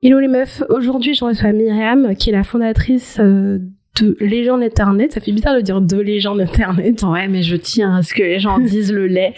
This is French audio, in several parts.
Hello les meufs, aujourd'hui je reçois Myriam qui est la fondatrice de Légende Internet. Ça fait bizarre de dire de Légende Internet. Ouais, mais je tiens à ce que les gens disent le lait.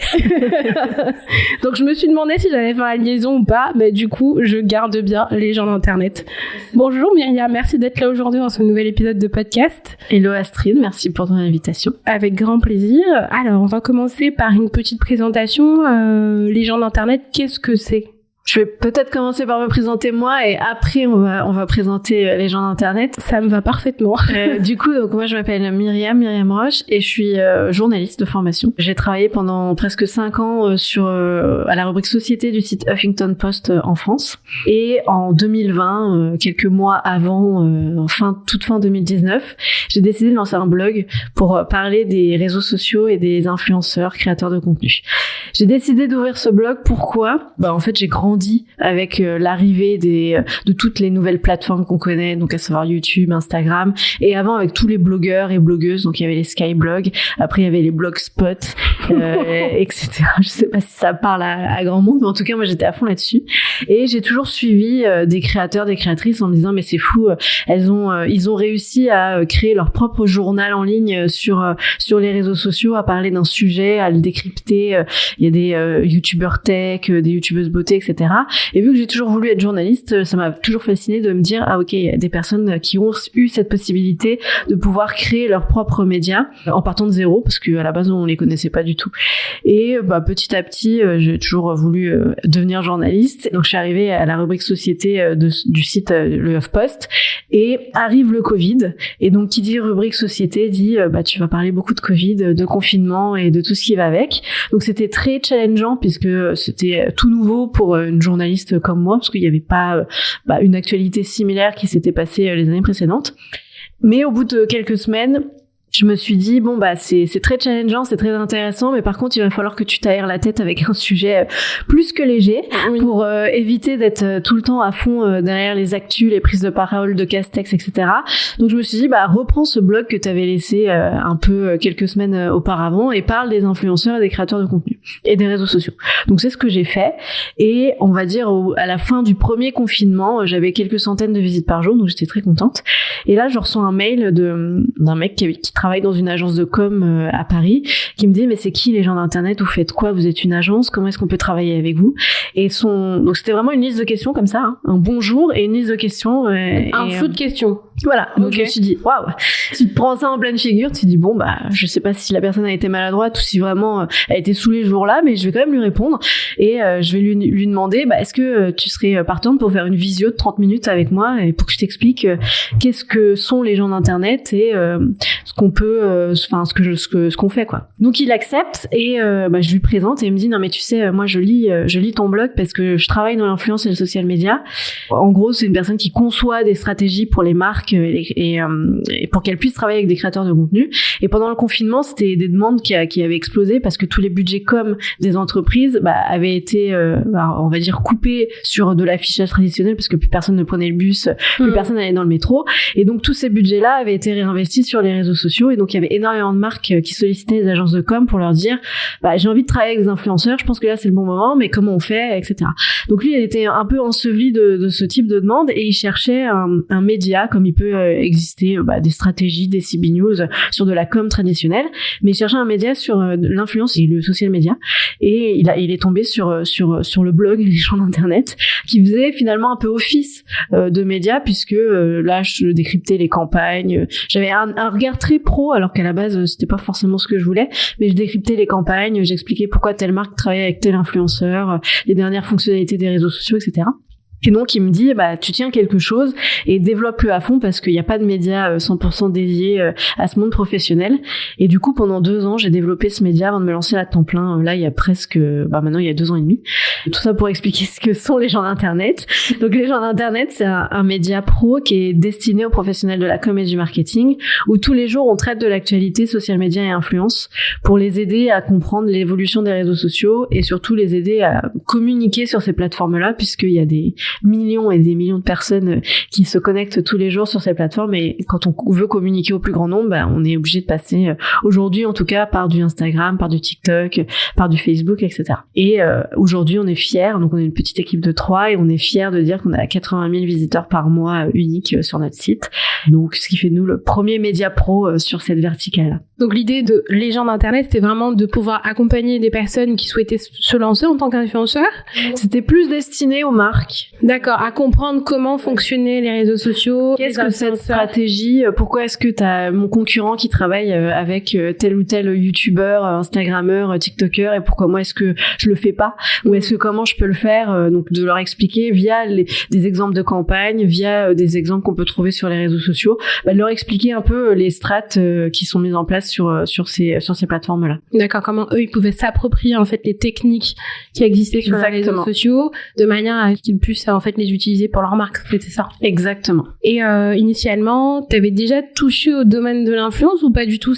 Donc je me suis demandé si j'allais faire la liaison ou pas, mais du coup je garde bien Légende Internet. Bonjour Myriam, merci d'être là aujourd'hui dans ce nouvel épisode de podcast. Hello Astrid, merci pour ton invitation. Avec grand plaisir. Alors on va commencer par une petite présentation. Légende Internet, qu'est-ce que c'est ? Je vais peut-être commencer par me présenter moi et après on va présenter les gens d'Internet. Ça me va parfaitement. Du coup, donc moi je m'appelle Myriam Roche et je suis journaliste de formation. J'ai travaillé pendant presque 5 ans à la rubrique société du site Huffington Post en France. Et en 2020, quelques mois avant, toute fin 2019, j'ai décidé de lancer un blog pour parler des réseaux sociaux et des influenceurs, créateurs de contenu. J'ai décidé d'ouvrir ce blog, pourquoi ? En fait, j'ai grandi avec l'arrivée de toutes les nouvelles plateformes qu'on connaît, donc à savoir YouTube, Instagram, et avant avec tous les blogueurs et blogueuses, donc il y avait les Skyblogs, après il y avait les Blogspot, etc. Je sais pas si ça parle à grand monde, mais en tout cas moi j'étais à fond là-dessus, et j'ai toujours suivi des créateurs, des créatrices en me disant mais c'est fou, ils ont réussi à créer leur propre journal en ligne sur les réseaux sociaux, à parler d'un sujet, à le décrypter. Il y a des youtubeurs tech, des youtubeuses beauté, etc. Et vu que j'ai toujours voulu être journaliste, ça m'a toujours fasciné de me dire ok, il y a des personnes qui ont eu cette possibilité de pouvoir créer leurs propres médias en partant de zéro, parce qu'à la base on les connaissait pas du tout. Et petit à petit, j'ai toujours voulu devenir journaliste. Donc je suis arrivée à la rubrique société du site le HuffPost, et arrive le Covid. Et donc qui dit rubrique société dit tu vas parler beaucoup de Covid, de confinement et de tout ce qui va avec. Donc c'était très challengeant puisque c'était tout nouveau pour une journaliste comme moi, parce qu'il n'y avait pas une actualité similaire qui s'était passée les années précédentes. Mais au bout de quelques semaines, je me suis dit c'est très challengeant, c'est très intéressant, mais par contre il va falloir que tu t'aères la tête avec un sujet plus que léger, oui, pour éviter d'être tout le temps à fond derrière les actus, les prises de parole de Castex, etc. Donc je me suis dit reprends ce blog que tu avais laissé un peu quelques semaines auparavant et parle des influenceurs et des créateurs de contenu et des réseaux sociaux. Donc c'est ce que j'ai fait, et on va dire à la fin du premier confinement, j'avais quelques centaines de visites par jour, donc j'étais très contente. Et là je reçois un mail d'un mec qui travaille dans une agence de com à Paris, qui me dit mais c'est qui les gens d'Internet, vous faites quoi, vous êtes une agence, comment est-ce qu'on peut travailler avec vous? Et donc c'était vraiment une liste de questions comme ça, un bonjour et une liste de questions, un flou de questions. Voilà, donc je me suis dit waouh, tu te prends ça en pleine figure, tu te dis je sais pas si la personne a été maladroite ou si vraiment elle a été saoulée ce jour-là, mais je vais quand même lui répondre, et je vais lui demander est-ce que tu serais partante pour faire une visio de 30 minutes avec moi et pour que je t'explique qu'est-ce que sont les gens d'Internet et ce qu'on peut ce qu'on fait quoi. Donc il accepte, et je lui présente et il me dit non mais tu sais, moi je lis ton blog parce que je travaille dans l'influence et le social media. En gros, c'est une personne qui conçoit des stratégies pour les marques et pour qu'elles puissent travailler avec des créateurs de contenu. Et pendant le confinement, c'était des demandes qui avaient explosé parce que tous les budgets com des entreprises avaient été on va dire coupés sur de l'affichage traditionnel parce que plus personne ne prenait le bus, plus personne n'allait dans le métro, et donc tous ces budgets-là avaient été réinvestis sur les réseaux sociaux. Et donc il y avait énormément de marques qui sollicitaient les agences de com pour leur dire j'ai envie de travailler avec des influenceurs, je pense que là c'est le bon moment, mais comment on fait, etc. Donc lui il était un peu enseveli de ce type de demande, et il cherchait un média comme il peut exister des stratégies, des CB News sur de la com traditionnelle, mais il cherchait un média sur l'influence et le social media, et il est tombé sur le blog Les gens d'Internet, qui faisait finalement un peu office de média, puisque là je décryptais les campagnes, j'avais un regard très pro, alors qu'à la base c'était pas forcément ce que je voulais, mais je décryptais les campagnes, j'expliquais pourquoi telle marque travaillait avec tel influenceur, les dernières fonctionnalités des réseaux sociaux, etc. Et donc il me dit tu tiens quelque chose et développe-le à fond, parce qu'il n'y a pas de média 100% dédié à ce monde professionnel. Et du coup pendant 2 ans j'ai développé ce média avant de me lancer à temps plein là il y a presque maintenant il y a 2 ans et demi. Et tout ça pour expliquer ce que sont les gens d'Internet. Donc les gens d'Internet, c'est un média pro qui est destiné aux professionnels de la com et du marketing, où tous les jours on traite de l'actualité social media et influence pour les aider à comprendre l'évolution des réseaux sociaux et surtout les aider à communiquer sur ces plateformes-là, puisqu'il y a des millions et des millions de personnes qui se connectent tous les jours sur ces plateformes, et quand on veut communiquer au plus grand nombre, on est obligé de passer aujourd'hui en tout cas par du Instagram, par du TikTok, par du Facebook, etc. Et aujourd'hui on est fiers. Donc, on est une petite équipe de 3 et on est fiers de dire qu'on a 80 000 visiteurs par mois uniques sur notre site. Donc, ce qui fait de nous le premier média pro sur cette verticale. Donc, l'idée de Légende Internet, c'était vraiment de pouvoir accompagner des personnes qui souhaitaient se lancer en tant qu'influenceur. C'était plus destiné aux marques. D'accord, à comprendre comment fonctionnaient les réseaux sociaux. Qu'est-ce que cette stratégie? Pourquoi est-ce que t'as mon concurrent qui travaille avec tel ou tel youtubeur, instagrammeur, tiktoker, et pourquoi moi est-ce que je le fais pas? Ou est-ce que comment je peux le faire? Donc de leur expliquer via des exemples de campagne, via des exemples qu'on peut trouver sur les réseaux sociaux, de leur expliquer un peu les strates qui sont mises en place sur ces plateformes-là. D'accord, comment eux ils pouvaient s'approprier en fait les techniques qui existaient sur les réseaux sociaux de manière à qu'ils puissent en fait les utiliser pour leur marque, c'est ça? Exactement. Et initialement, t'avais déjà touché au domaine de l'influence ou pas du tout?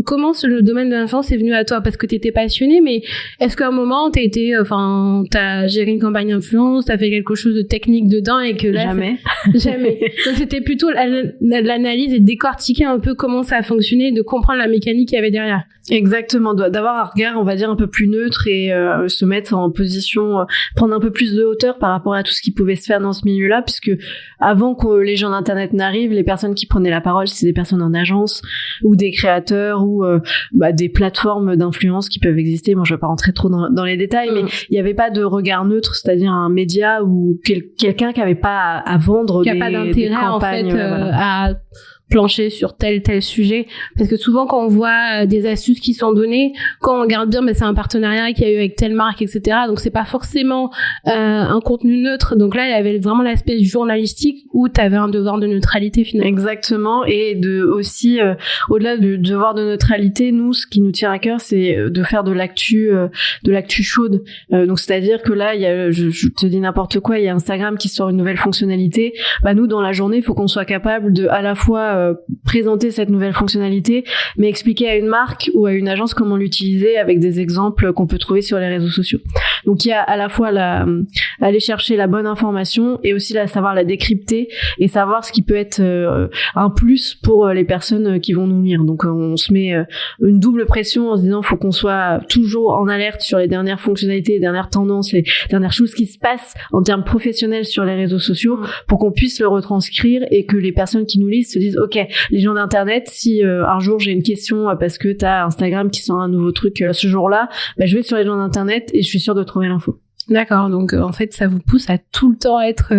Comment le domaine de l'influence est venu à toi? Parce que t'étais passionnée, mais est-ce qu'à un moment t'as géré une campagne d'influence, t'as fait quelque chose de technique dedans et que là jamais. Donc c'était plutôt l'analyse et décortiquer un peu comment ça a fonctionné, de comprendre la mécanique qu'il y avait derrière. Exactement, d'avoir un regard, on va dire, un peu plus neutre et se mettre en position, prendre un peu plus de hauteur par rapport à tout ce qui pouvait se faire dans ce milieu-là, puisque avant que les gens d'Internet n'arrivent, les personnes qui prenaient la parole, c'était des personnes en agence ou des créateurs ou des plateformes d'influence qui peuvent exister. Moi, je vais pas rentrer trop dans les détails, mais il n'y avait pas de regard neutre, c'est-à-dire un média ou quelqu'un qui avait pas à vendre qui a pas d'intérêt des campagnes, en fait à plancher sur tel sujet, parce que souvent quand on voit des astuces qui sont données, quand on regarde bien, c'est un partenariat qu'il y a eu avec telle marque, etc. Donc c'est pas forcément un contenu neutre. Donc là il y avait vraiment l'aspect journalistique où t'avais un devoir de neutralité finalement. Exactement, et aussi au-delà du devoir de neutralité, nous ce qui nous tient à cœur, c'est de faire de l'actu chaude. Donc c'est-à-dire que là il y a, je te dis n'importe quoi, il y a Instagram qui sort une nouvelle fonctionnalité. Nous dans la journée, il faut qu'on soit capable de à la fois présenter cette nouvelle fonctionnalité, mais expliquer à une marque ou à une agence comment l'utiliser avec des exemples qu'on peut trouver sur les réseaux sociaux. Donc il y a à la fois aller chercher la bonne information et aussi savoir la décrypter et savoir ce qui peut être un plus pour les personnes qui vont nous lire. Donc on se met une double pression en se disant faut qu'on soit toujours en alerte sur les dernières fonctionnalités, les dernières tendances, les dernières choses qui se passent en termes professionnels sur les réseaux sociaux pour qu'on puisse le retranscrire et que les personnes qui nous lisent se disent ok, les gens d'internet, si un jour j'ai une question parce que t'as Instagram qui sort un nouveau truc ce jour-là, je vais sur les gens d'internet et je suis sûre de trouver l'info. D'accord, donc en fait ça vous pousse à tout le temps être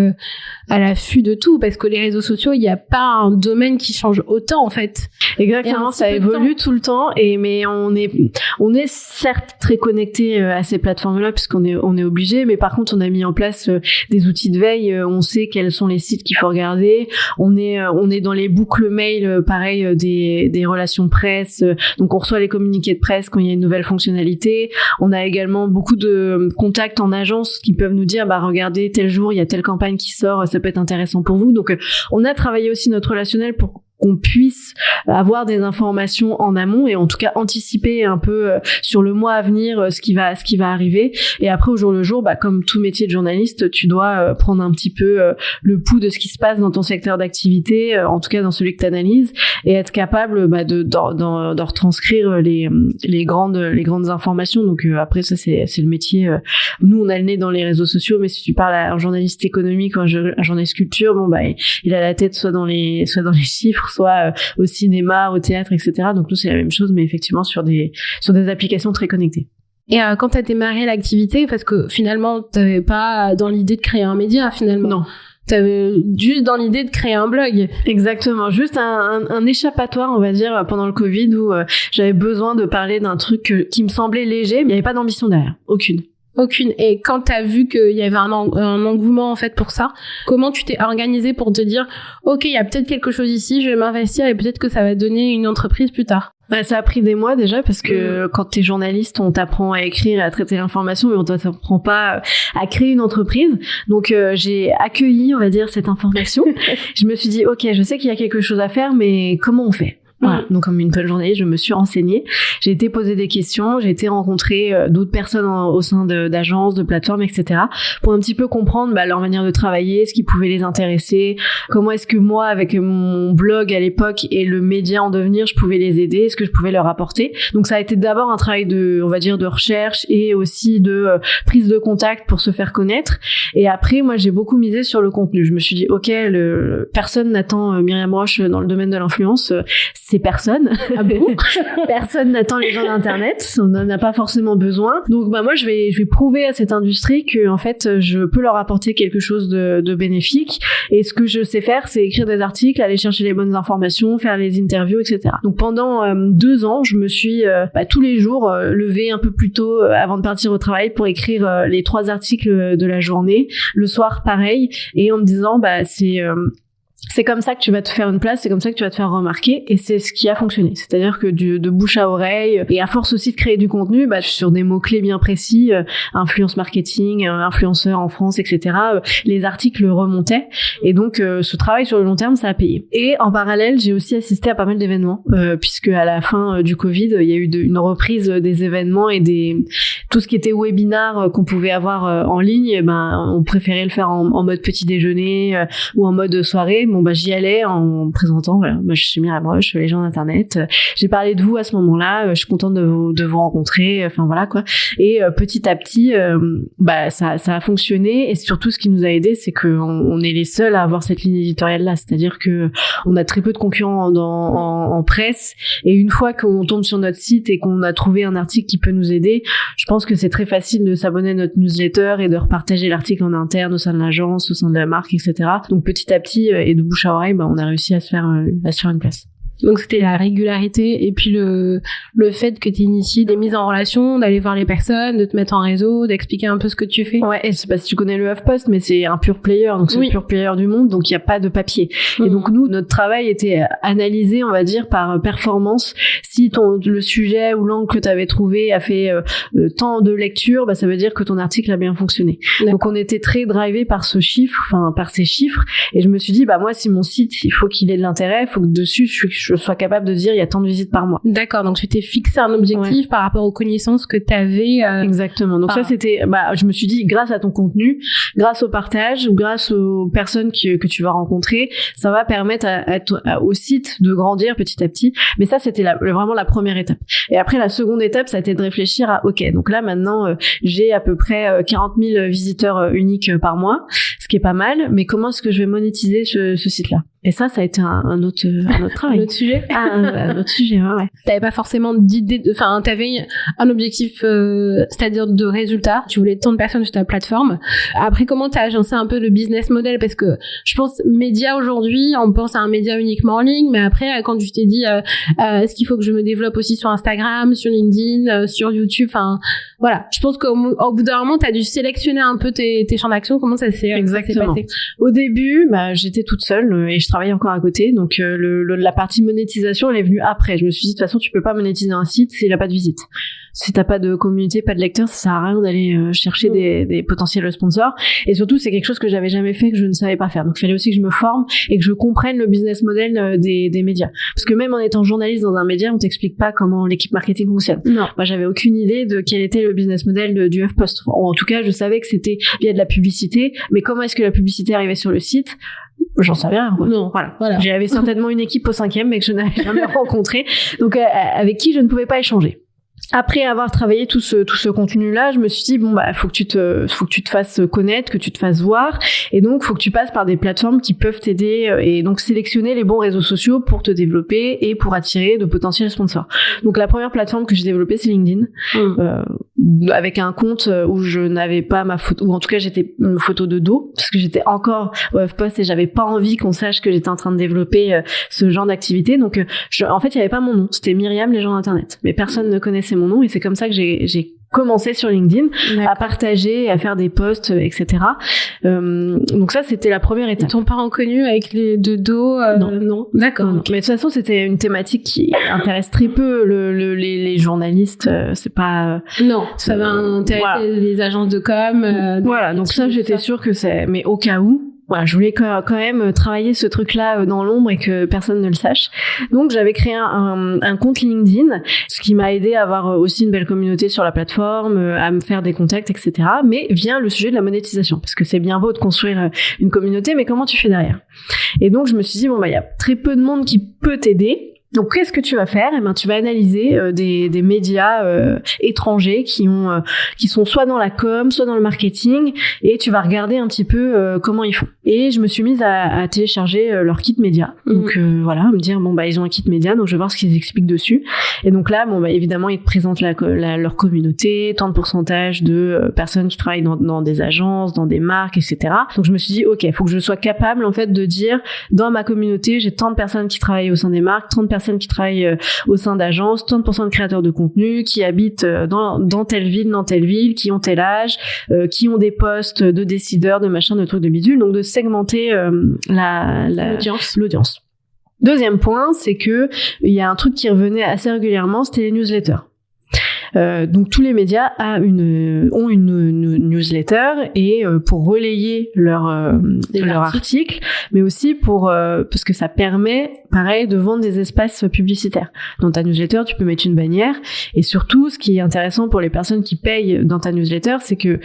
à l'affût de tout, parce que les réseaux sociaux, il n'y a pas un domaine qui change autant en fait. Exactement, ça évolue tout le temps, mais on est certes très connecté à ces plateformes-là puisqu'on est obligé, mais par contre on a mis en place des outils de veille, on sait quels sont les sites qu'il faut regarder, on est dans les boucles mail, pareil, des relations presse, donc on reçoit les communiqués de presse quand il y a une nouvelle fonctionnalité, on a également beaucoup de contacts en agence qui peuvent nous dire regardez, tel jour il y a telle campagne qui sort, ça peut être intéressant pour vous. Donc on a travaillé aussi notre relationnel pour qu'on puisse avoir des informations en amont et en tout cas anticiper un peu sur le mois à venir ce qui va arriver. Et après au jour le jour, comme tout métier de journaliste, tu dois prendre un petit peu le pouls de ce qui se passe dans ton secteur d'activité, en tout cas dans celui que tu analyses, et être capable de retranscrire les grandes informations. Donc après ça c'est le métier. Nous on a le nez dans les réseaux sociaux, mais si tu parles à un journaliste économique ou un journaliste culture, il a la tête soit dans les chiffres, soit au cinéma, au théâtre, etc. Donc nous c'est la même chose, mais effectivement sur des applications très connectées. Et quand t'as démarré l'activité, parce que finalement t'avais pas dans l'idée de créer un média finalement. Non. T'avais juste dans l'idée de créer un blog. Exactement, juste un échappatoire, on va dire, pendant le Covid où j'avais besoin de parler d'un truc qui me semblait léger, mais il n'y avait pas d'ambition derrière, aucune. Et quand t'as vu qu'il y avait un engouement en fait pour ça, comment tu t'es organisé pour te dire ok, il y a peut-être quelque chose ici, je vais m'investir et peut-être que ça va donner une entreprise plus tard? Ça a pris des mois déjà parce que quand t'es journaliste, on t'apprend à écrire et à traiter l'information, mais on t'apprend pas à créer une entreprise. Donc j'ai accueilli, on va dire, cette information. Je me suis dit ok, je sais qu'il y a quelque chose à faire, mais comment on fait? Voilà. Donc, comme une bonne journaliste, je me suis renseignée. J'ai été poser des questions, j'ai été rencontrer d'autres personnes au sein d'agences, de plateformes, etc. pour un petit peu comprendre leur manière de travailler, ce qui pouvait les intéresser, comment est-ce que moi, avec mon blog à l'époque et le média en devenir, je pouvais les aider, ce que je pouvais leur apporter. Donc, ça a été d'abord un travail on va dire, de recherche et aussi de prise de contact pour se faire connaître. Et après, moi, j'ai beaucoup misé sur le contenu. Je me suis dit, ok, personne n'attend Myriam Roche dans le domaine de l'influence. C'est personne. Ah bon? Personne n'attend les gens d'Internet. On n'en a pas forcément besoin. Donc, moi, je vais prouver à cette industrie que, en fait, je peux leur apporter quelque chose de bénéfique. Et ce que je sais faire, c'est écrire des articles, aller chercher les bonnes informations, faire les interviews, etc. Donc, pendant 2 ans, je me suis tous les jours levée un peu plus tôt avant de partir au travail pour écrire les 3 articles de la journée. Le soir, pareil. Et en me disant, c'est comme ça que tu vas te faire une place, c'est comme ça que tu vas te faire remarquer, et c'est ce qui a fonctionné. C'est-à-dire que de bouche à oreille, et à force aussi de créer du contenu, sur des mots-clés bien précis, influence marketing, influenceur en France, etc., les articles remontaient, et donc ce travail sur le long terme, ça a payé. Et en parallèle, j'ai aussi assisté à pas mal d'événements, puisque à la fin du Covid, il y a eu une reprise des événements et tout ce qui était webinar qu'on pouvait avoir en ligne, on préférait le faire en mode petit déjeuner ou en mode soirée. J'y allais en me présentant, voilà, moi je suis Myriam Roche, les gens d'Internet. J'ai parlé de vous à ce moment-là, je suis contente de vous rencontrer, enfin voilà quoi. Et petit à petit, ça a fonctionné, et surtout ce qui nous a aidé, c'est qu'on est les seuls à avoir cette ligne éditoriale-là, c'est-à-dire que on a très peu de concurrents en presse, et une fois qu'on tombe sur notre site et qu'on a trouvé un article qui peut nous aider, je pense que c'est très facile de s'abonner à notre newsletter et de repartager l'article en interne au sein de l'agence, au sein de la marque, etc. Donc petit à petit, et de bouche à oreille, on a réussi à se faire une place. Donc c'était la régularité, et puis le fait que tu inities des mises en relation, d'aller voir les personnes, de te mettre en réseau, d'expliquer un peu ce que tu fais. Ouais, et c'est pas si tu connais le HuffPost, mais c'est un pure player, donc c'est le pure player du monde, donc il y a pas de papier. Et donc nous, notre travail était analysé, on va dire, par performance. Si le sujet ou l'angle que tu avais trouvé a fait tant de lectures, ça veut dire que ton article a bien fonctionné. D'accord. Donc on était très drivé par ces chiffres, et je me suis dit, moi, si mon site, il faut qu'il ait de l'intérêt, il faut que dessus je sois capable de dire il y a tant de visites par mois. D'accord, donc tu t'es fixé un objectif par rapport aux connaissances que tu avais. Exactement. Donc ça c'était, je me suis dit, grâce à ton contenu, grâce au partage, ou grâce aux personnes que tu vas rencontrer, ça va permettre au site de grandir petit à petit. Mais ça c'était vraiment la première étape. Et après la seconde étape, ça a été de réfléchir à ok, donc là maintenant j'ai à peu près 40 000 visiteurs uniques par mois, ce qui est pas mal. Mais comment est-ce que je vais monétiser ce site-là? Et ça a été un autre travail. Un autre sujet? Un autre sujet, ouais. T'avais pas forcément d'idée, t'avais un objectif, c'est-à-dire de résultats. Tu voulais tant de personnes sur ta plateforme. Après, comment t'as agencé un peu le business model? Parce que je pense, média aujourd'hui, on pense à un média uniquement en ligne, mais après, quand tu t'es dit, est-ce qu'il faut que je me développe aussi sur Instagram, sur LinkedIn, sur YouTube, voilà. Je pense qu'au bout d'un moment, t'as dû sélectionner un peu tes champs d'action. Comment ça s'est passé? Au début, j'étais toute seule et je travaillais encore à côté. Donc, la partie monétisation, elle est venue après. Je me suis dit, de toute façon, tu peux pas monétiser un site s'il a pas de visite. Si t'as pas de communauté, pas de lecteurs, ça sert à rien d'aller chercher des potentiels sponsors. Et surtout, c'est quelque chose que j'avais jamais fait, que je ne savais pas faire. Donc, il fallait aussi que je me forme et que je comprenne le business model des médias. Parce que même en étant journaliste dans un média, on t'explique pas comment l'équipe marketing fonctionne. Non. Moi, j'avais aucune idée de quel était le business model du HuffPost. En tout cas, je savais que c'était via de la publicité. Mais comment est-ce que la publicité arrivait sur le site? J'en savais rien. Non, voilà. J'avais certainement une équipe au 5e, mais que je n'avais jamais rencontrée. Donc, avec qui je ne pouvais pas échanger. Après avoir travaillé tout ce contenu-là, je me suis dit faut que tu te fasses connaître, que tu te fasses voir, et donc faut que tu passes par des plateformes qui peuvent t'aider, et donc sélectionner les bons réseaux sociaux pour te développer et pour attirer de potentiels sponsors. Donc la première plateforme que j'ai développée, c'est LinkedIn, avec un compte où je n'avais pas ma photo, ou en tout cas j'étais une photo de dos, parce que j'étais encore au HuffPost et j'avais pas envie qu'on sache que j'étais en train de développer ce genre d'activité. Donc en fait il y avait pas mon nom, c'était Myriam les gens d'Internet, mais personne ne connaissait mon nom, et c'est comme ça que j'ai commencé sur LinkedIn. D'accord. À partager, à faire des posts, etc. Donc ça, c'était la première étape. Ils t'ont pas reconnu avec les deux dos? Non. D'accord. Non. Mais de toute façon, c'était une thématique qui intéresse très peu les journalistes. C'est pas... Non, ça va intéresser les agences de com. Voilà, donc ça, j'étais sûre que c'est... Mais au cas où, voilà, je voulais quand même travailler ce truc-là dans l'ombre et que personne ne le sache. Donc j'avais créé un compte LinkedIn, ce qui m'a aidé à avoir aussi une belle communauté sur la plateforme, à me faire des contacts, etc. Mais vient le sujet de la monétisation, parce que c'est bien beau de construire une communauté, mais comment tu fais derrière? Et donc je me suis dit, bon, bah, il y a très peu de monde qui peut t'aider. Donc, qu'est-ce que tu vas faire? Eh ben, tu vas analyser des médias étrangers qui sont soit dans la com, soit dans le marketing, et tu vas regarder un petit peu comment ils font. Et je me suis mise à télécharger leur kit média. Donc voilà, me dire bon bah ils ont un kit média, donc je vais voir ce qu'ils expliquent dessus. Et donc là, bon bah évidemment ils te présentent leur communauté, tant de pourcentage de personnes qui travaillent dans des agences, dans des marques, etc. Donc je me suis dit ok, il faut que je sois capable en fait de dire dans ma communauté j'ai tant de personnes qui travaillent au sein des marques, tant de personnes qui travaillent au sein d'agences, tant de créateurs de contenu, qui habitent dans telle ville, qui ont tel âge, qui ont des postes de décideurs, de machin, de trucs de bidule, donc de segmenter l'audience. Deuxième point, c'est que il y a un truc qui revenait assez régulièrement, c'était les newsletters. Donc tous les médias ont une newsletter et pour relayer leur article, mais aussi parce que ça permet pareil de vendre des espaces publicitaires. Dans ta newsletter, tu peux mettre une bannière et surtout ce qui est intéressant pour les personnes qui payent dans ta newsletter, c'est que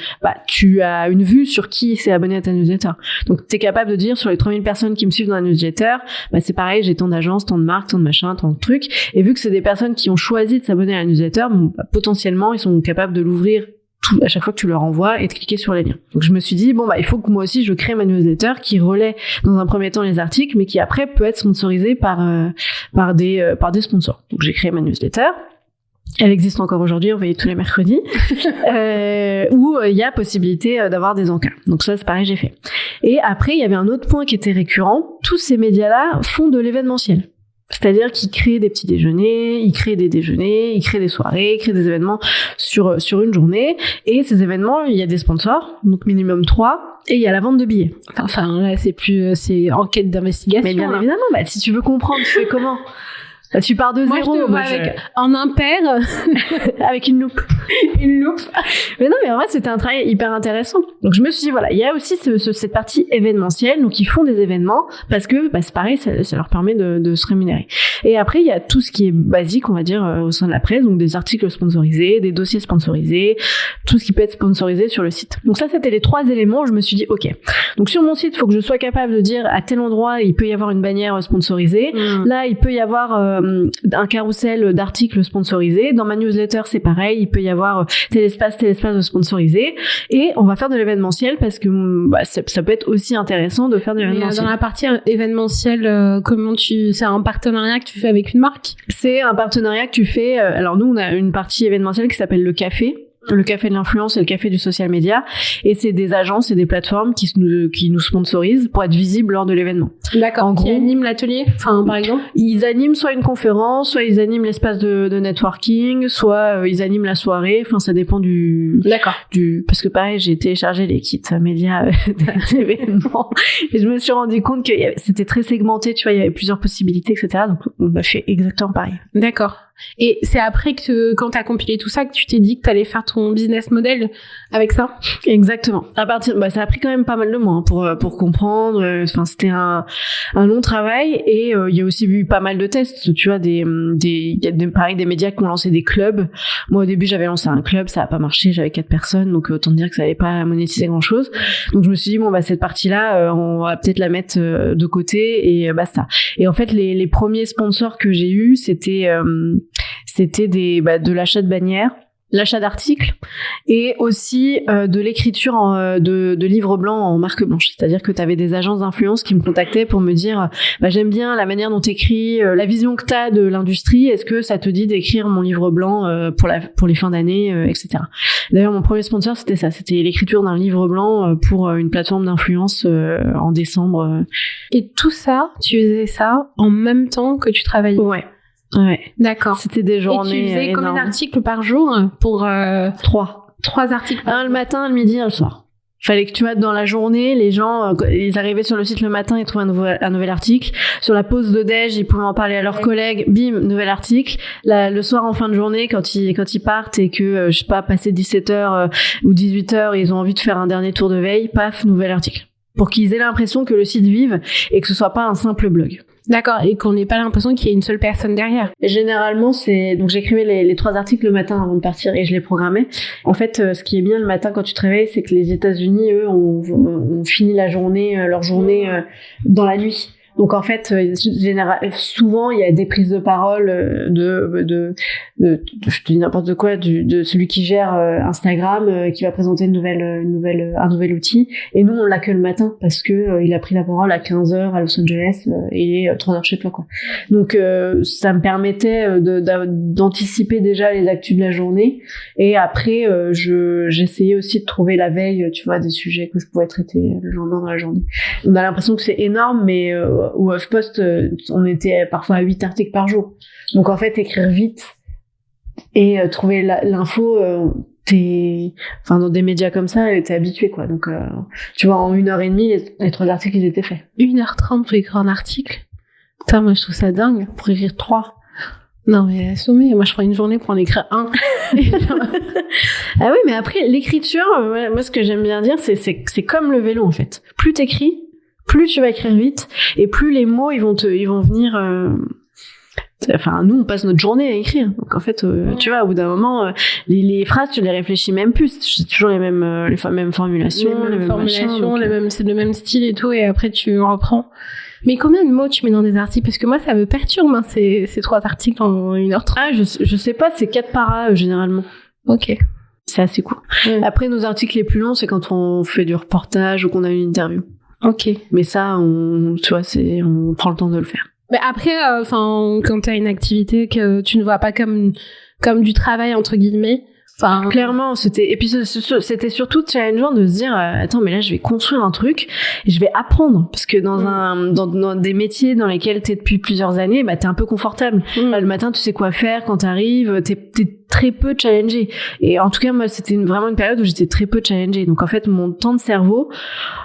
tu as une vue sur qui s'est abonné à ta newsletter. Donc tu es capable de dire sur les 3000 personnes qui me suivent dans la newsletter, c'est pareil, j'ai tant d'agences, tant de marques, tant de machins, tant de trucs, et vu que c'est des personnes qui ont choisi de s'abonner à la newsletter, potentiellement, ils sont capables de l'ouvrir à chaque fois que tu leur envoies et de cliquer sur les liens. Donc je me suis dit, il faut que moi aussi je crée ma newsletter qui relaie dans un premier temps les articles, mais qui après peut être sponsorisée par des sponsors. Donc j'ai créé ma newsletter. Elle existe encore aujourd'hui, on va y tous les mercredis, où il y a possibilité d'avoir des encas. Donc ça, c'est pareil, j'ai fait. Et après, il y avait un autre point qui était récurrent. Tous ces médias-là font de l'événementiel. C'est-à-dire qu'ils créent des petits déjeuners, ils créent des déjeuners, ils créent des soirées, ils créent des événements sur une journée. Et ces événements, il y a des sponsors, donc minimum 3, et il y a la vente de billets. Enfin, là, c'est enquête d'investigation. Mais bien évidemment, si tu veux comprendre, tu fais comment? Tu pars de moi, zéro. Je te vois en impair. Avec une loupe. Une loupe. Mais non, mais en vrai, c'était un travail hyper intéressant. Donc, je me suis dit, voilà, il y a aussi cette partie événementielle. Donc, ils font des événements parce que, c'est pareil, ça leur permet de se rémunérer. Et après, il y a tout ce qui est basique, on va dire, au sein de la presse. Donc, des articles sponsorisés, des dossiers sponsorisés, tout ce qui peut être sponsorisé sur le site. Donc, ça, c'était les 3 éléments où je me suis dit, ok. Donc, sur mon site, il faut que je sois capable de dire à tel endroit, il peut y avoir une bannière sponsorisée. Là, il peut y avoir un carrousel d'articles sponsorisés. Dans ma newsletter, c'est pareil. Il peut y avoir tel espace sponsorisé. Et on va faire de l'événementiel parce que ça peut être aussi intéressant de faire de l'événementiel. Dans la partie événementielle, c'est un partenariat que tu fais avec une marque? C'est un partenariat que tu fais. Alors nous, on a une partie événementielle qui s'appelle le café de l'influence et le café du social media, et c'est des agences et des plateformes qui nous sponsorisent pour être visibles lors de l'événement. D'accord. En gros, qui animent l'atelier, par exemple. Ils animent soit une conférence, soit ils animent l'espace de networking, soit ils animent la soirée. Ça dépend parce que pareil, j'ai téléchargé les kits médias d'événements et je me suis rendu compte que c'était très segmenté. Tu vois, il y avait plusieurs possibilités, etc. Donc on a fait exactement pareil. D'accord. Et c'est après que, quand t'as compilé tout ça, que tu t'es dit que t'allais faire ton business model avec ça? Exactement. Ça a pris quand même pas mal de mois pour comprendre. C'était un long travail, et il y a aussi eu pas mal de tests. Tu vois, il y a pareil des médias qui ont lancé des clubs. Moi, au début, j'avais lancé un club, ça a pas marché. J'avais 4 personnes, donc autant dire que ça allait pas monétiser grand chose. Donc je me suis dit cette partie-là, on va peut-être la mettre de côté et basta. Et en fait, les premiers sponsors que j'ai eus, c'était de l'achat de bannières, l'achat d'articles, et aussi de l'écriture de livres blancs en marque blanche. C'est-à-dire que tu avais des agences d'influence qui me contactaient pour me dire j'aime bien la manière dont tu écris, la vision que tu as de l'industrie, est-ce que ça te dit d'écrire mon livre blanc pour les fins d'année, etc. D'ailleurs, mon premier sponsor, c'était ça, c'était l'écriture d'un livre blanc pour une plateforme d'influence en décembre. Et tout ça, tu faisais ça en même temps que tu travaillais? Ouais. D'accord. C'était des journées. Et tu faisais combien d'articles par jour pour 3 articles? Un le matin, le midi, un le soir. Fallait que tu vois, dans la journée, les gens, ils arrivaient sur le site le matin, ils trouvaient un nouvel article. Sur la pause de déj, ils pouvaient en parler à leurs collègues. Bim, nouvel article. Le soir, en fin de journée, quand ils partent et que, passé 17h ou 18h, ils ont envie de faire un dernier tour de veille, paf, nouvel article. pour qu'ils aient l'impression que le site vive et que ce soit pas un simple blog. D'accord, et qu'on n'ait pas l'impression qu'il y ait une seule personne derrière. Et généralement, donc j'écrivais les 3 articles le matin avant de partir et je les programmais. En fait, ce qui est bien le matin quand tu te réveilles, c'est que les États-Unis, eux, ont fini leur journée dans la nuit. Donc en fait, souvent il y a des prises de parole de je te dis n'importe quoi, de celui qui gère Instagram, qui va présenter un nouvel outil. Et nous on l'a que le matin parce que il a pris la parole à 15h à Los Angeles et 3h chez toi quoi. Donc ça me permettait d'anticiper déjà les actus de la journée. Et après j'essayais aussi de trouver la veille, tu vois, des sujets que je pouvais traiter le lendemain dans la journée. On a l'impression que c'est énorme, mais au HuffPost, on était parfois à 8 articles par jour. Donc en fait, écrire vite et trouver l'info, dans des médias comme ça, t'es habitué quoi. Donc tu vois, en 1h30, les 3 articles ils étaient faits. 1h30 pour écrire un article. Putain, moi je trouve ça dingue. Pour écrire 3. Non mais assommé, moi je prends une journée pour en écrire un. Ah oui, mais après l'écriture, moi ce que j'aime bien dire, c'est comme le vélo en fait. Plus t'écris, plus tu vas écrire vite et plus les mots ils vont venir. Enfin, nous on passe notre journée à écrire. Donc en fait, tu vois, au bout d'un moment, les phrases tu les réfléchis même plus. C'est toujours les mêmes formulations, c'est le même style et tout. Et après tu reprends. Mais combien de mots tu mets dans des articles? Parce que moi, ça me perturbe, hein, ces 3 articles en 1h30. Ah, je sais pas, c'est 4 paras, généralement. Ok. C'est assez cool. Ouais. Après, nos articles les plus longs, c'est quand on fait du reportage ou qu'on a une interview. Ok. Mais ça, on prend le temps de le faire. Mais après, quand t'as une activité que tu ne vois pas comme du travail, entre guillemets, clairement, c'était surtout challengeant de se dire attends, mais là je vais construire un truc et je vais apprendre parce que dans des métiers dans lesquels t'es depuis plusieurs années, bah t'es un peu confortable. Là, le matin tu sais quoi faire, quand t'arrives t'es très peu challengé. Et en tout cas moi c'était vraiment une période où j'étais très peu challengée. Donc en fait mon temps de cerveau,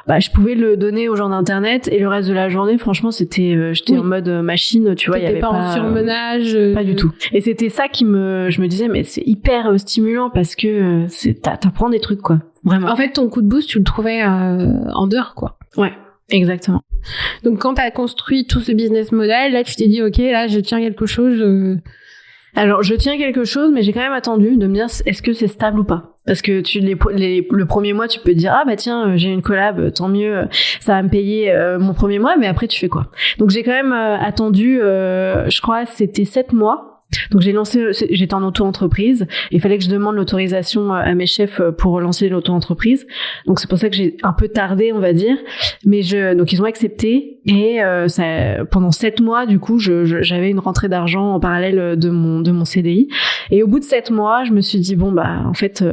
bah je pouvais le donner aux gens d'internet et le reste de la journée franchement j'étais en mode machine, tu vois, il y avait pas en surmenage, pas du tout. Et c'était ça je me disais mais c'est hyper stimulant parce que t'apprends des trucs quoi, vraiment. En fait ton coup de boost tu le trouvais en dehors quoi. Ouais, exactement. Donc quand t'as construit tout ce business model, là tu t'es dit ok, là je tiens quelque chose. Alors je tiens quelque chose, mais j'ai quand même attendu de me dire est-ce que c'est stable ou pas. Parce que le premier mois tu peux te dire ah bah tiens j'ai une collab, tant mieux, ça va me payer mon premier mois, mais après tu fais quoi. Donc j'ai quand même attendu, je crois c'était 7 mois. Donc j'étais en auto-entreprise. Il fallait que je demande l'autorisation à mes chefs pour lancer l'auto-entreprise. Donc c'est pour ça que j'ai un peu tardé, on va dire. Mais donc ils ont accepté et pendant 7 mois, du coup, j'avais une rentrée d'argent en parallèle de mon CDI. Et au bout de 7 mois, je me suis dit bon bah en fait,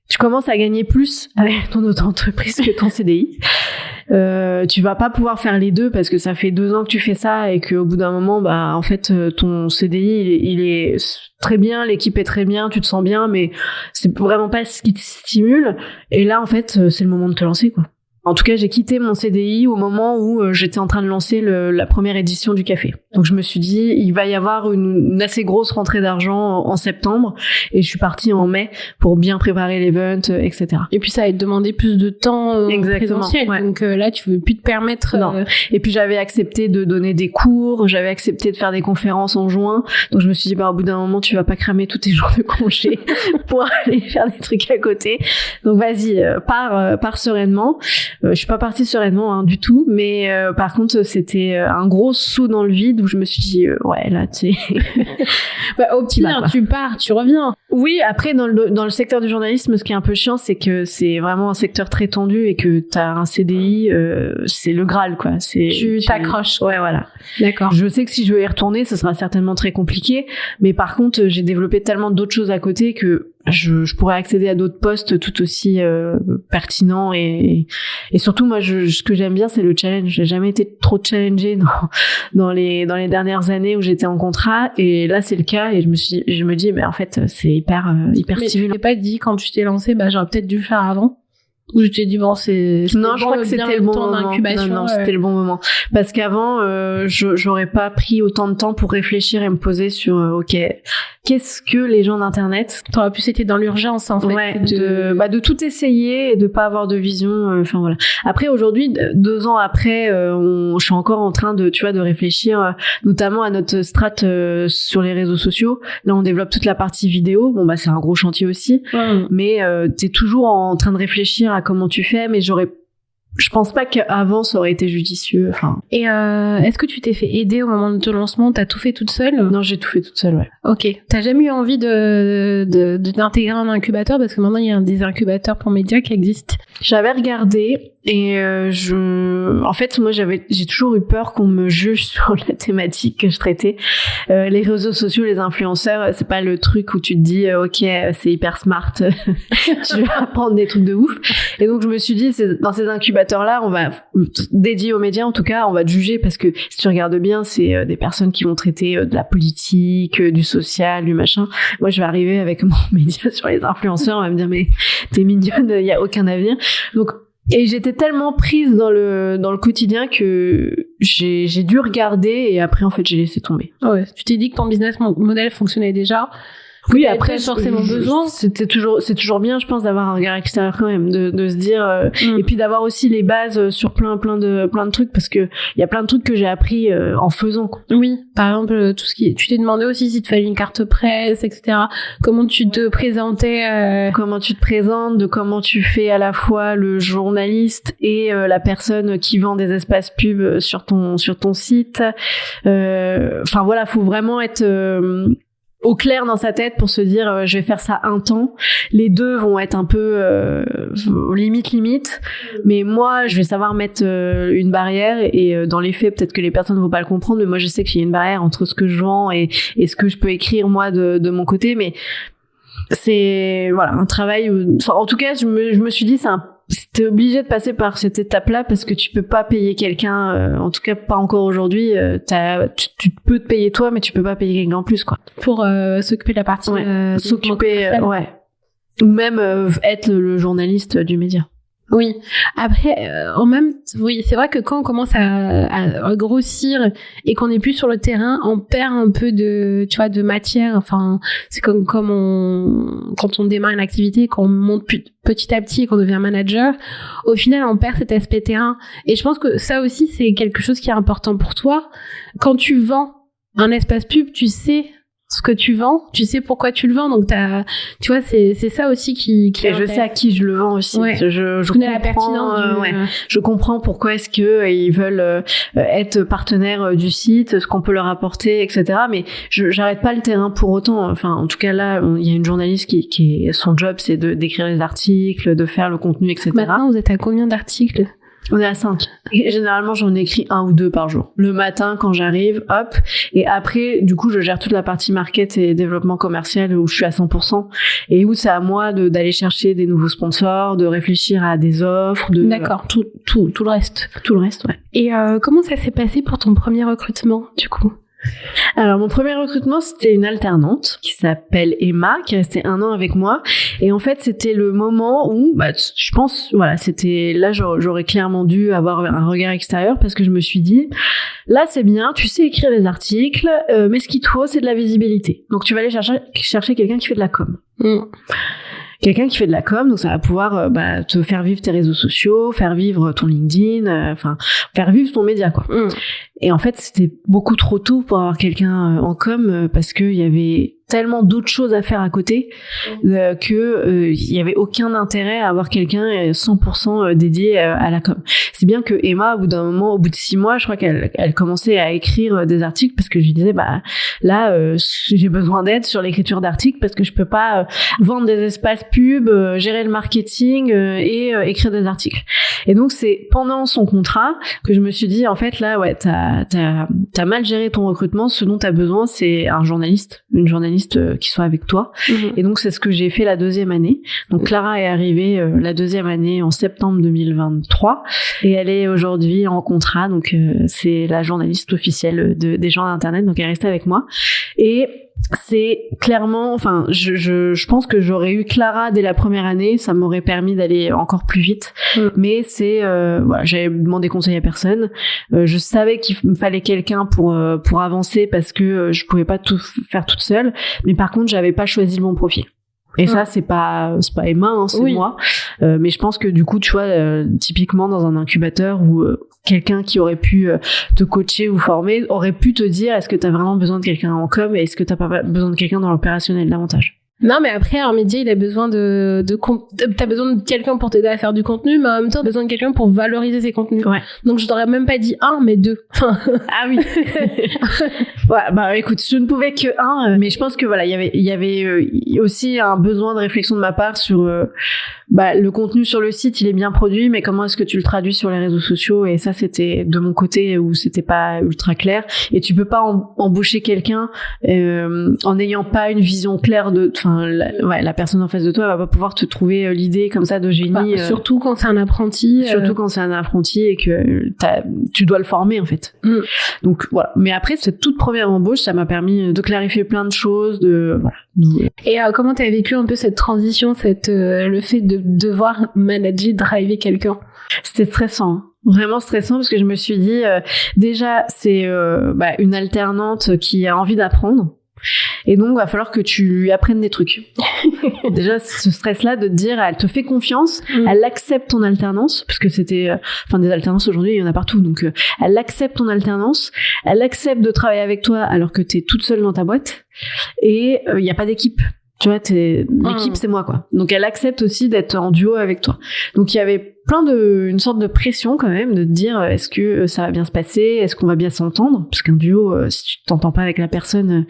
tu commences à gagner plus avec ton auto-entreprise que ton CDI. Tu vas pas pouvoir faire les deux parce que ça fait 2 ans que tu fais ça et qu'au bout d'un moment, bah en fait, ton CDI il est très bien, l'équipe est très bien, tu te sens bien, mais c'est vraiment pas ce qui te stimule. Et là, en fait, c'est le moment de te lancer, quoi. En tout cas, j'ai quitté mon CDI au moment où j'étais en train de lancer la première édition du café. Donc je me suis dit, il va y avoir une assez grosse rentrée d'argent en septembre, et je suis partie en mai pour bien préparer l'event, etc. Et puis ça va te demander plus de temps présentiel, ouais. Donc là tu veux plus te permettre. Non. Et puis j'avais accepté de donner des cours, j'avais accepté de faire des conférences en juin, donc je me suis dit bah au bout d'un moment tu vas pas cramer tous tes jours de congé pour aller faire des trucs à côté. Donc vas-y, pars sereinement. Je suis pas partie sereinement du tout, mais par contre c'était un gros saut dans le vide où je me suis dit ouais là tu sais bah, au pire tu pars, tu reviens. Oui, après dans le secteur du journalisme, ce qui est un peu chiant, c'est que c'est vraiment un secteur très tendu et que t'as un CDI, c'est le Graal quoi. Tu t'accroches. Ouais, voilà. D'accord. Je sais que si je veux y retourner, ça sera certainement très compliqué, mais par contre j'ai développé tellement d'autres choses à côté que je pourrais accéder à d'autres postes tout aussi pertinents et surtout moi ce que j'aime bien c'est le challenge. J'ai jamais été trop challengée dans les dernières années où j'étais en contrat, et là c'est le cas, et je me dis mais en fait c'est hyper mais stimulant. tu t'es pas dit quand tu t'es lancé bah j'aurais peut-être dû le faire avant? Ou je t'ai dit bon non, je crois que c'était le bon moment. Non, c'était le bon moment. Parce qu'avant, j'aurais pas pris autant de temps pour réfléchir et me poser sur ok, qu'est-ce que les gens d'internet. T'aurais plus été dans l'urgence en fait. Ouais, de tout essayer et de pas avoir de vision. Enfin voilà. Après aujourd'hui, 2 ans après, je suis encore en train de réfléchir, notamment à notre strate sur les réseaux sociaux. Là, on développe toute la partie vidéo. Bon bah c'est un gros chantier aussi, mais t'es toujours en train de réfléchir à comment tu fais, mais je pense pas qu'avant ça aurait été judicieux. Enfin. Et est-ce que tu t'es fait aider au moment de ton lancement? T'as tout fait toute seule? Non, j'ai tout fait toute seule, ouais. Ok. T'as jamais eu envie d'intégrer un incubateur, parce que maintenant il y a des incubateurs pour médias qui existent? J'avais regardé et en fait moi j'ai toujours eu peur qu'on me juge sur la thématique que je traitais. Les réseaux sociaux, les influenceurs, c'est pas le truc où tu te dis ok c'est hyper smart, tu vas apprendre des trucs de ouf. Et donc je me suis dit dans ces incubateurs là on va dédiés aux médias en tout cas on va te juger, parce que si tu regardes bien c'est des personnes qui vont traiter de la politique, du social, du machin. Moi je vais arriver avec mon média sur les influenceurs, on va me dire mais t'es mignonne, il y a aucun avenir. Donc et j'étais tellement prise dans le quotidien que j'ai dû regarder et après en fait j'ai laissé tomber. Ouais, tu t'es dit que ton business model fonctionnait déjà. Oui, après forcément besoin. C'est toujours bien, je pense, d'avoir un regard extérieur quand même, de se dire et puis d'avoir aussi les bases sur plein de trucs, parce que il y a plein de trucs que j'ai appris en faisant, quoi. Oui, par exemple tout ce qui tu t'es demandé aussi si te fallait une carte presse, etc. Comment tu te présentais Comment tu te présentes, de comment tu fais à la fois le journaliste et la personne qui vend des espaces pubs sur ton site. Enfin voilà, faut vraiment être au clair dans sa tête pour se dire je vais faire ça un temps. Les deux vont être un peu limite, mais moi je vais savoir mettre une barrière et dans les faits peut-être que les personnes ne vont pas le comprendre, mais moi je sais qu'il y a une barrière entre ce que je vends et ce que je peux écrire moi de mon côté. Mais c'est voilà un travail enfin en tout cas je me suis dit t'es obligé de passer par cette étape-là, parce que tu peux pas payer quelqu'un, en tout cas pas encore aujourd'hui. Tu peux te payer toi, mais tu peux pas payer quelqu'un en plus, quoi. Pour s'occuper de la partie. S'occuper, ouais. Ou même être le journaliste du média. Oui. Après, oui, c'est vrai que quand on commence à grossir et qu'on n'est plus sur le terrain, on perd un peu de matière. Enfin, c'est comme quand on démarre une activité, qu'on monte petit à petit et qu'on devient manager. Au final, on perd cet aspect terrain. Et je pense que ça aussi, c'est quelque chose qui est important pour toi. Quand tu vends un espace pub, tu sais ce que tu vends, tu sais pourquoi tu le vends, donc tu vois, c'est ça aussi qui et je sais à qui je le vends aussi. Ouais. Je connais la pertinence je comprends pourquoi est-ce que ils veulent être partenaires du site, ce qu'on peut leur apporter, etc. Mais j'arrête pas le terrain pour autant. Enfin, en tout cas là, il y a une journaliste qui son job, c'est d'écrire les articles, de faire le contenu, etc. Maintenant, vous êtes à combien d'articles? On est à 5. Et généralement, j'en écris 1 ou 2 par jour. Le matin, quand j'arrive, hop. Et après, du coup, je gère toute la partie market et développement commercial où je suis à 100%. Et où c'est à moi d'aller chercher des nouveaux sponsors, de réfléchir à des offres. D'accord. Tout le reste. Tout le reste, ouais. Et comment ça s'est passé pour ton premier recrutement, du coup? Alors mon premier recrutement, c'était une alternante qui s'appelle Emma, qui restait 1 an avec moi, et en fait c'était le moment où je pense voilà, c'était là j'aurais clairement dû avoir un regard extérieur, parce que je me suis dit là c'est bien, tu sais écrire des articles, mais ce qu'il te faut c'est de la visibilité, donc tu vas aller chercher quelqu'un qui fait de la com. Quelqu'un qui fait de la com, donc ça va pouvoir te faire vivre tes réseaux sociaux, faire vivre ton LinkedIn, enfin faire vivre ton média, quoi. Et en fait, c'était beaucoup trop tôt pour avoir quelqu'un en com, parce que il y avait tellement d'autres choses à faire à côté que il y avait aucun intérêt à avoir quelqu'un 100% dédié à la com. C'est bien que Emma, au bout d'un moment, au bout de 6 mois, je crois qu'elle commençait à écrire des articles, parce que je lui disais là j'ai besoin d'aide sur l'écriture d'articles, parce que je peux pas vendre des espaces pubs, gérer le marketing et écrire des articles. Et donc c'est pendant son contrat que je me suis dit en fait là ouais t'as mal géré ton recrutement, ce dont t'as besoin c'est une journaliste qui soit avec toi. Et donc c'est ce que j'ai fait la 2e année. Donc Clara est arrivée la 2e année en septembre 2023 et elle est aujourd'hui en contrat, donc c'est la journaliste officielle des gens d'internet, donc elle est restée avec moi. Et c'est clairement, enfin, je pense que j'aurais eu Clara dès la première année, ça m'aurait permis d'aller encore plus vite. Mais c'est, voilà, j'avais demandé conseil à personne. Je savais qu'il me fallait quelqu'un pour avancer parce que je pouvais pas tout faire toute seule. Mais par contre, j'avais pas choisi le bon profil. Et ça, c'est pas Emma, hein, c'est moi. Mais je pense que du coup, tu vois, typiquement dans un incubateur où quelqu'un qui aurait pu te coacher ou former aurait pu te dire est-ce que t'as vraiment besoin de quelqu'un en com et est-ce que t'as pas besoin de quelqu'un dans l'opérationnel davantage. Non, mais après, un média, il a besoin t'as besoin de quelqu'un pour t'aider à faire du contenu, mais en même temps, t'as besoin de quelqu'un pour valoriser ses contenus. Ouais. Donc, je t'aurais même pas dit 1, mais 2. Ah oui. Ouais, bah, écoute, je ne pouvais que 1, mais je pense que voilà, il y avait aussi un besoin de réflexion de ma part sur, le contenu sur le site, il est bien produit, mais comment est-ce que tu le traduis sur les réseaux sociaux? Et ça, c'était de mon côté où c'était pas ultra clair. Et tu peux pas embaucher quelqu'un, en n'ayant pas une vision claire la personne en face de toi va pas pouvoir te trouver l'idée comme ça de génie. Surtout quand c'est un apprenti. Surtout quand c'est un apprenti et que tu dois le former, en fait. Donc, voilà. Mais après, cette toute première embauche, ça m'a permis de clarifier plein de choses, Et comment t'as vécu un peu cette transition, le fait de devoir manager, driver quelqu'un? C'était stressant. Vraiment stressant parce que je me suis dit, déjà, c'est une alternante qui a envie d'apprendre. Et donc, va falloir que tu lui apprennes des trucs. Déjà, ce stress-là de te dire, elle te fait confiance, elle accepte ton alternance, parce que c'était, des alternances aujourd'hui, il y en a partout. Donc, elle accepte ton alternance, elle accepte de travailler avec toi alors que t'es toute seule dans ta boîte. Et il y a pas d'équipe. Tu vois, l'équipe, c'est moi, quoi. Donc, elle accepte aussi d'être en duo avec toi. Donc, il y avait une sorte de pression, quand même, de te dire, est-ce que ça va bien se passer? Est-ce qu'on va bien s'entendre? Parce qu'un duo, si tu t'entends pas avec la personne,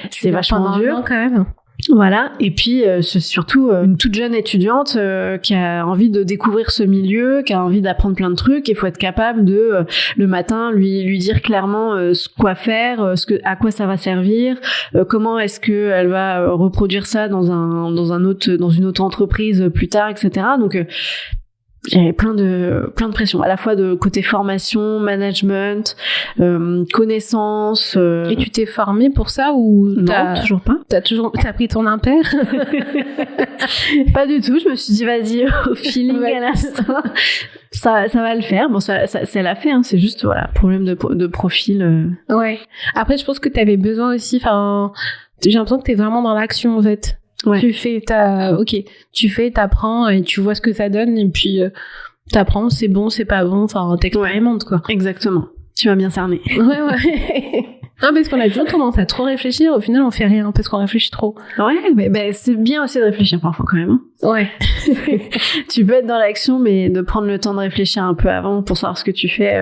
c'est vachement dur. Quand même. Voilà. Et puis, c'est surtout une toute jeune étudiante qui a envie de découvrir ce milieu, qui a envie d'apprendre plein de trucs. Il faut être capable de, le matin, lui dire clairement quoi faire, à quoi ça va servir, comment est-ce que elle va reproduire ça dans une autre entreprise plus tard, etc. Donc, il y avait plein de pression, à la fois de côté formation, management, connaissances. Et tu t'es formée pour ça ou non, toujours pas. T'as pris ton impair? Pas du tout. Je me suis dit vas-y au feeling à l'instant. Ça va le faire. Bon, ça l'a fait. Hein. C'est juste problème de profil. Ouais. Après, je pense que t'avais besoin aussi. J'ai l'impression que t'es vraiment dans l'action en fait. Ouais. Tu t'apprends et tu vois ce que ça donne et puis t'apprends, c'est bon, c'est pas bon, t'expérimentes quoi. Exactement. Tu m'as bien cerné. Ouais. Non, parce qu'on a toujours tendance à trop réfléchir, au final on fait rien parce qu'on réfléchit trop. Ouais, mais c'est bien aussi de réfléchir parfois quand même. Hein. Ouais. Tu peux être dans l'action, mais de prendre le temps de réfléchir un peu avant pour savoir ce que tu fais.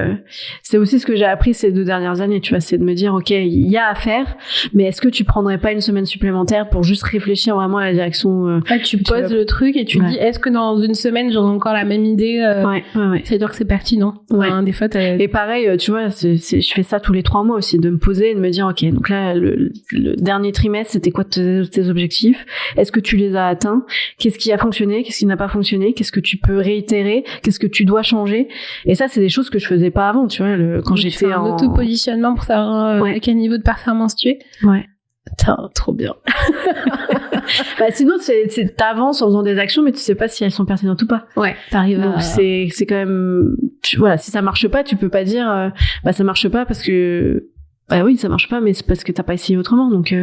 C'est aussi ce que j'ai appris ces 2 dernières années, tu vois, c'est de me dire, ok, il y a à faire, mais est-ce que tu prendrais pas une semaine supplémentaire pour juste réfléchir vraiment à la direction tu poses le truc et tu dis, est-ce que dans une semaine j'aurai encore la même idée Ouais. C'est-à-dire que c'est pertinent. Ouais. Des fois, et pareil, tu vois, je fais ça tous les 3 mois aussi, de me poser et de me dire, ok, donc là, le dernier trimestre, c'était quoi tes objectifs? Est-ce que tu les as atteints? Qu'est-ce qui a fonctionné? Qu'est-ce qui n'a pas fonctionné? Qu'est-ce que tu peux réitérer? Qu'est-ce que tu dois changer? Et ça, c'est des choses que je faisais pas avant, tu vois, quand j'étais en auto-positionnement pour savoir à quel niveau de performance tu es. Ouais. Trop bien. Sinon, t'avances en faisant des actions, mais tu sais pas si elles sont pertinentes ou pas. Ouais. Donc, c'est quand même, si ça marche pas, tu peux pas dire, ça marche pas parce que, oui, ça marche pas, mais c'est parce que t'as pas essayé autrement, donc.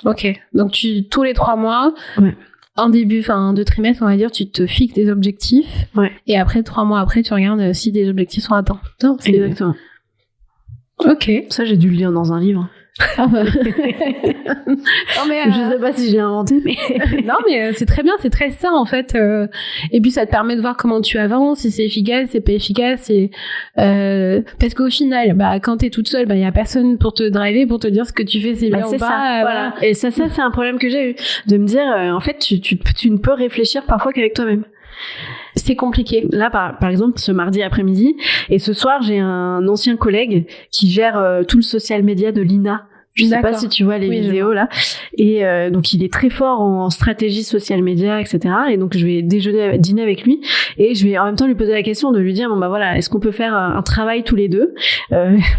Ok. Donc tous les 3 mois. Ouais. En début, de trimestre, on va dire, tu te fixes des objectifs. Ouais. Et après, 3 mois après, tu regardes si des objectifs sont atteints. Non, c'est exactement. Ok. Ça, j'ai dû le lire dans un livre. Non, mais, je sais pas si je l'ai inventé, mais non, mais c'est très bien, c'est très sain en fait. Et puis ça te permet de voir comment tu avances, si c'est efficace, c'est pas efficace. Parce qu'au final, quand t'es toute seule, y a personne pour te driver, pour te dire ce que tu fais c'est bien ou pas. Ça, voilà. Et ça, c'est un problème que j'ai eu, de me dire, en fait, tu ne peux réfléchir parfois qu'avec toi-même. C'est compliqué. Là, par exemple, ce mardi après-midi, et ce soir, j'ai un ancien collègue qui gère tout le social media de l'INA, Je sais pas si tu vois les vidéos là. Et donc il est très fort en stratégie social media, etc. Et donc je vais dîner avec lui et je vais en même temps lui poser la question de lui dire bon bah voilà, est-ce qu'on peut faire un travail tous les deux,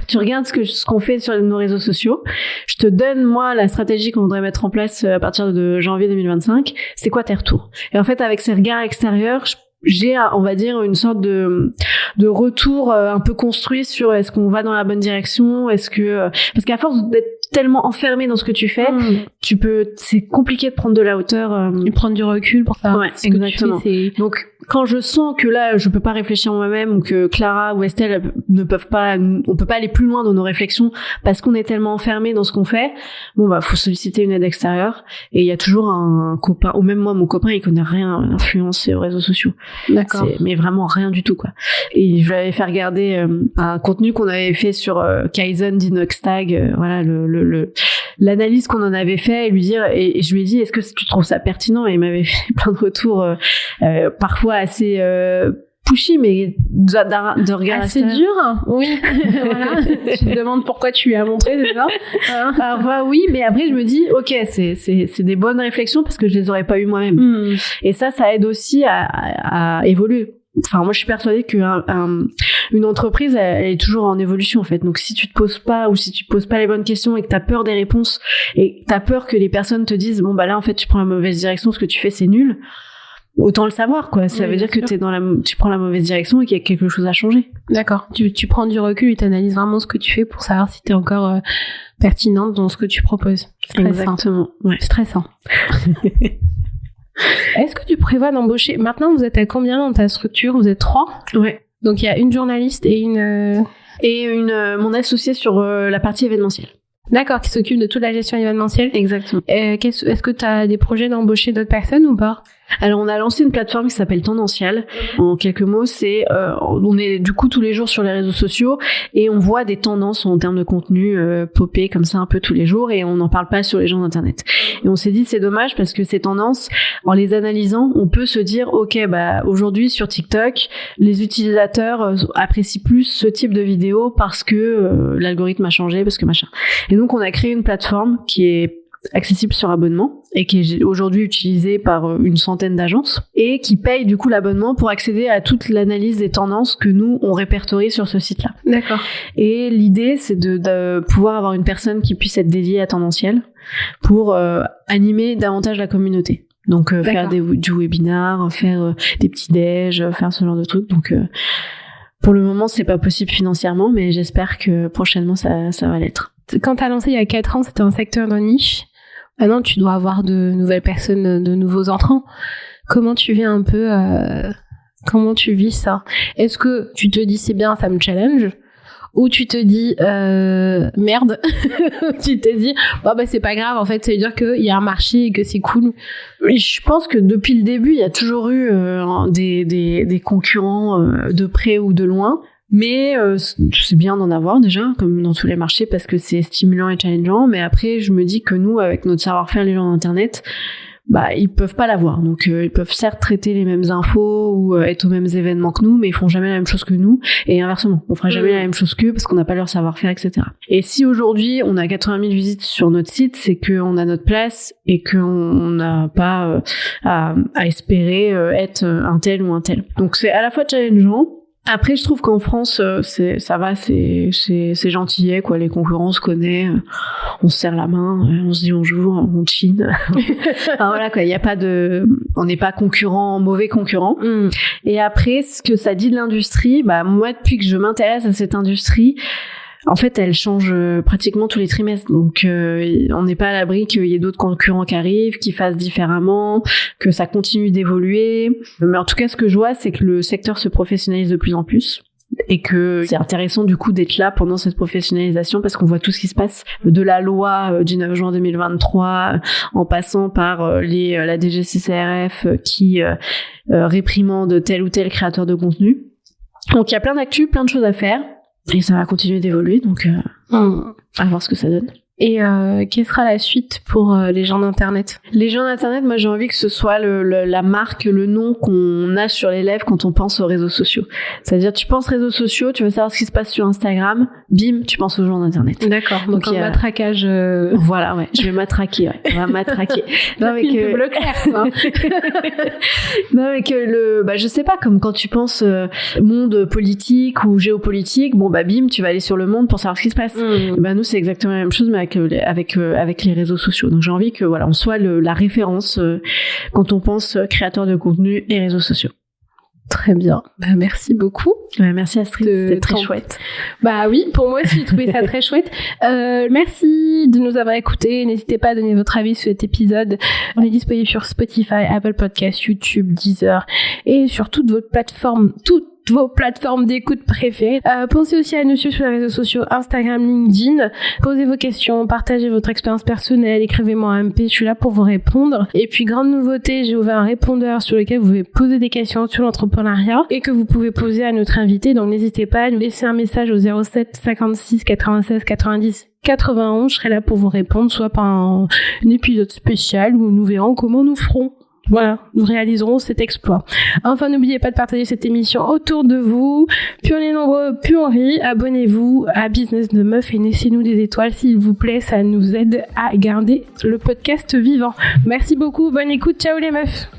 tu regardes ce qu'on fait sur nos réseaux sociaux, je te donne moi la stratégie qu'on voudrait mettre en place à partir de janvier 2025, c'est quoi tes retours? Et en fait avec ces regards extérieurs, j'ai, on va dire, une sorte de retour un peu construit sur est-ce qu'on va dans la bonne direction, parce qu'à force d'être tellement enfermé dans ce que tu fais, c'est compliqué de prendre de la hauteur, et prendre du recul pour ça. Ouais, exactement. Donc, quand je sens que là, je peux pas réfléchir moi-même ou que Clara ou Estelle on peut pas aller plus loin dans nos réflexions parce qu'on est tellement enfermé dans ce qu'on fait, bon, bah, faut solliciter une aide extérieure. Et il y a toujours un copain, ou même moi, mon copain, il connaît rien à l'influence et aux réseaux sociaux. D'accord. Mais vraiment rien du tout, quoi. Et je lui avais fait regarder un contenu qu'on avait fait sur Kaizen d'Inoxtag, voilà, l'analyse qu'on en avait fait, et lui dire, et je lui ai dit, est-ce que tu trouves ça pertinent? Et il m'avait fait plein de retours, parfois assez pushy, mais de regard assez dur, hein. Oui. Voilà. Tu te demandes pourquoi tu lui as montré, c'est ça? Parfois oui, mais après je me dis, ok, c'est des bonnes réflexions parce que je les aurais pas eues moi-même. Et ça aide aussi à évoluer. Enfin, moi, je suis persuadée qu'une entreprise, elle est toujours en évolution, en fait. Donc, si tu te poses pas, ou si tu poses pas les bonnes questions et que t'as peur des réponses, et que t'as peur que les personnes te disent, bon, bah là, en fait, tu prends la mauvaise direction, ce que tu fais, c'est nul. Autant le savoir, quoi. Ça veut dire que tu prends la mauvaise direction et qu'il y a quelque chose à changer. D'accord. Tu prends du recul et t'analyses vraiment ce que tu fais pour savoir si t'es encore pertinente dans ce que tu proposes. Exactement. Ouais. Stressant. Est-ce que tu prévois d'embaucher? Maintenant, vous êtes à combien dans ta structure? Vous êtes 3? Ouais. Donc, il y a une journaliste et mon associée sur la partie événementielle. D'accord, qui s'occupe de toute la gestion événementielle. Exactement. Est-ce que tu as des projets d'embaucher d'autres personnes ou pas? Alors, on a lancé une plateforme qui s'appelle Tendancial. En quelques mots, on est du coup tous les jours sur les réseaux sociaux et on voit des tendances en termes de contenu popper comme ça un peu tous les jours et on n'en parle pas sur les gens d'internet. Et on s'est dit c'est dommage parce que ces tendances, en les analysant, on peut se dire ok, bah aujourd'hui sur TikTok, les utilisateurs apprécient plus ce type de vidéo parce que l'algorithme a changé, parce que machin. Et donc on a créé une plateforme qui est accessible sur abonnement et qui est aujourd'hui utilisée par une centaine d'agences et qui paye du coup l'abonnement pour accéder à toute l'analyse des tendances que nous on répertorie sur ce site-là. D'accord. Et l'idée c'est de pouvoir avoir une personne qui puisse être dédiée à Tendanciel pour animer davantage la communauté. Donc faire du webinar, faire des petits déj, faire ce genre de trucs. Donc pour le moment c'est pas possible financièrement, mais j'espère que prochainement ça va l'être. Quand t'as lancé il y a 4 ans, c'était un secteur de niche. Maintenant, tu dois avoir de nouvelles personnes, de nouveaux entrants. Comment tu vis un peu, comment tu vis ça? Est-ce que tu te dis c'est bien, ça me challenge? Ou tu te dis merde, tu te dis bah c'est pas grave, en fait ça veut dire qu'il y a un marché et que c'est cool. Je pense que depuis le début il y a toujours eu des concurrents de près ou de loin, mais c'est bien d'en avoir déjà comme dans tous les marchés parce que c'est stimulant et challengeant, mais après je me dis que nous avec notre savoir-faire les gens d'internet, bah ils peuvent pas l'avoir, donc ils peuvent certes traiter les mêmes infos ou être aux mêmes événements que nous, mais ils font jamais la même chose que nous, et inversement on fera jamais la même chose qu'eux parce qu'on n'a pas leur savoir-faire, etc. Et si aujourd'hui on a 80 000 visites sur notre site, c'est qu'on a notre place et qu'on n'a pas à espérer être un tel ou un tel. Donc c'est à la fois challengeant. Après, je trouve qu'en France, ça va, c'est gentillet, quoi. Les concurrents se connaissent, on se serre la main, on se dit bonjour, on chine. Enfin, voilà, quoi. Il y a pas on n'est pas mauvais concurrent. Et après, ce que ça dit de l'industrie, bah, moi, depuis que je m'intéresse à cette industrie, en fait, elle change pratiquement tous les trimestres. Donc, on n'est pas à l'abri qu'il y ait d'autres concurrents qui arrivent, qui fassent différemment, que ça continue d'évoluer. Mais en tout cas, ce que je vois, c'est que le secteur se professionnalise de plus en plus. Et que c'est intéressant du coup d'être là pendant cette professionnalisation parce qu'on voit tout ce qui se passe de la loi du 9 juin 2023 en passant par la DGCCRF qui réprimande tel ou tel créateur de contenu. Donc, il y a plein d'actu, plein de choses à faire. Et ça va continuer d'évoluer, donc à voir ce que ça donne. Et quelle sera la suite pour les gens d'Internet? Les gens d'Internet, moi j'ai envie que ce soit la marque, le nom qu'on a sur les lèvres quand on pense aux réseaux sociaux. C'est-à-dire tu penses réseaux sociaux, tu veux savoir ce qui se passe sur Instagram, bim, tu penses aux gens d'Internet. D'accord, donc un matraquage... Voilà, ouais, je vais matraquer, ouais, on va matraquer. Non mais que... bleu clair, quoi. Non mais que je sais pas, comme quand tu penses monde politique ou géopolitique, bon bah bim, tu vas aller sur Le Monde pour savoir ce qui se passe. Nous c'est exactement la même chose, mais avec les réseaux sociaux. Donc j'ai envie que on soit la référence quand on pense créateur de contenu et réseaux sociaux. Très bien. Merci beaucoup. Merci Astrid, c'était très chouette. Oui, pour moi aussi, j'ai trouvé ça très chouette. Merci de nous avoir écoutés. N'hésitez pas à donner votre avis sur cet épisode. On est disponible sur Spotify, Apple Podcasts, YouTube, Deezer et sur toutes vos plateformes d'écoute préférées. Pensez aussi à nous suivre sur les réseaux sociaux Instagram, LinkedIn. Posez vos questions, partagez votre expérience personnelle, écrivez-moi un MP, je suis là pour vous répondre. Et puis, grande nouveauté, j'ai ouvert un répondeur sur lequel vous pouvez poser des questions sur l'entrepreneuriat et que vous pouvez poser à notre invité. Donc, n'hésitez pas à nous laisser un message au 07 56 96 90 91. Je serai là pour vous répondre, soit par un épisode spécial où nous verrons comment nous ferons. Voilà, nous réaliserons cet exploit. Enfin, n'oubliez pas de partager cette émission autour de vous. Plus on est nombreux, plus on rit. Abonnez-vous à Business de Meuf et laissez-nous des étoiles, s'il vous plaît. Ça nous aide à garder le podcast vivant. Merci beaucoup, bonne écoute. Ciao les meufs.